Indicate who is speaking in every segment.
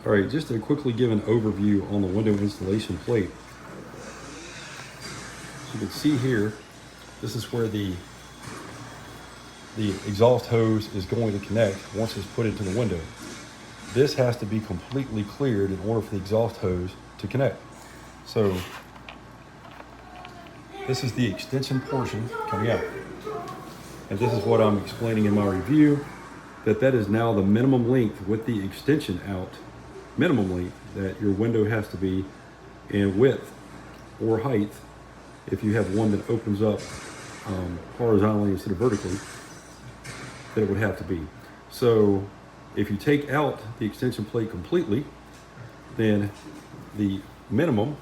Speaker 1: All right, just to quickly give an overview on the window installation plate. As you can see here, this is where the exhaust hose is going to connect once it's put into the window. This has to be completely cleared in order for the exhaust hose to connect. So this is the extension portion coming out. And this is what I'm explaining in my review, that is now the minimum length with the extension out, minimum length that your window has to be in width or height. If you have one that opens up horizontally instead of vertically, that it would have to be. So if you take out the extension plate completely, then the minimum,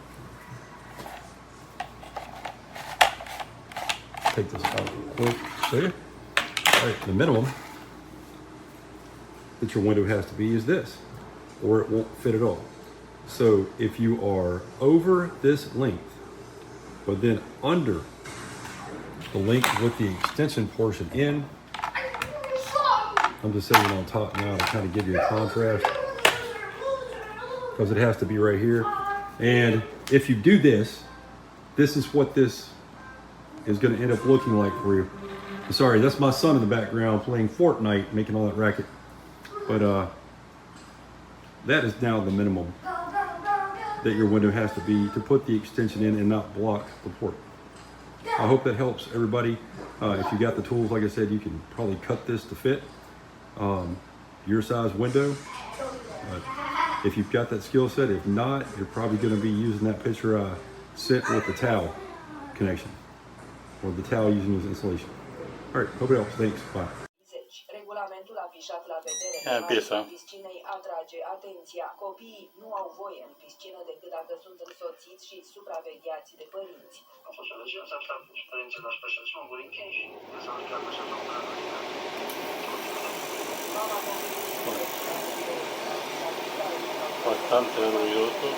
Speaker 1: take this out real quick, show you. All right, the minimum that your window has to be is this, or it won't fit at all. So if you are over this length, but then under the length with the extension portion in, I'm just setting it on top now to kind of give you a contrast, because it has to be right here. And if you do this, this is what this is going to end up looking like for you. Sorry, that's my son in the background playing Fortnite, making all that racket. But that is now the minimum that your window has to be to put the extension in and not block the port. I hope that helps everybody. If you got the tools, like I said, you can probably cut this to fit your size window. If you've got that skill set, if not, you're probably going to be using that picture I sent with the towel connection, or the towel using as insulation. All right, hope it helps. Thanks. Bye.
Speaker 2: Regulamentul afișat la vedere al piscinei atrage atenția. Copiii nu au voie în piscină decât dacă sunt însoțiți și supravegheați de părinți. A fost o legiune să aflăm și părinții la special și mă vorim și de să aplicat așa la un an.
Speaker 3: Bastante ruidoso.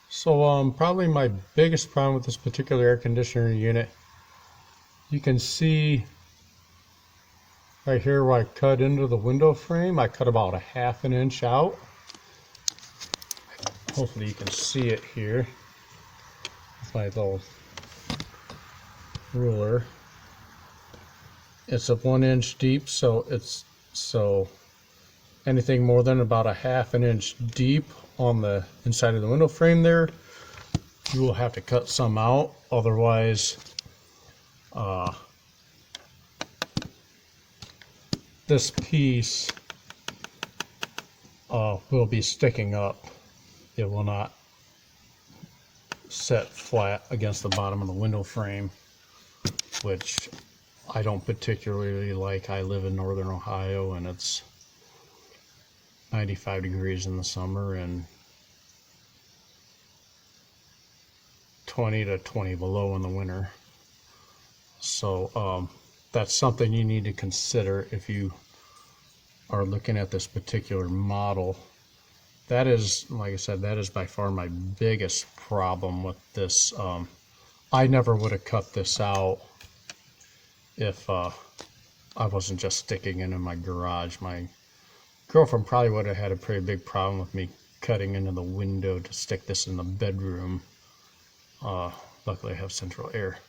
Speaker 4: So probably my biggest problem with this particular air conditioner unit, you can see right here where I cut into the window frame, I cut about a ½ an inch out. Hopefully you can see it here with my little ruler. It's a 1 inch deep, so anything more than about a ½ an inch deep on the inside of the window frame there, you will have to cut some out, otherwise this piece will be sticking up. It will not set flat against the bottom of the window frame, which I don't particularly like. I live in northern Ohio and it's 95 degrees in the summer and 20 to 20 below in the winter. So that's something you need to consider if you are looking at this particular model. That is, like I said, that is by far my biggest problem with this I never would have cut this out if I wasn't just sticking it in my garage. My girlfriend probably would have had a pretty big problem with me cutting into the window to stick this in the bedroom. Luckily I have central air.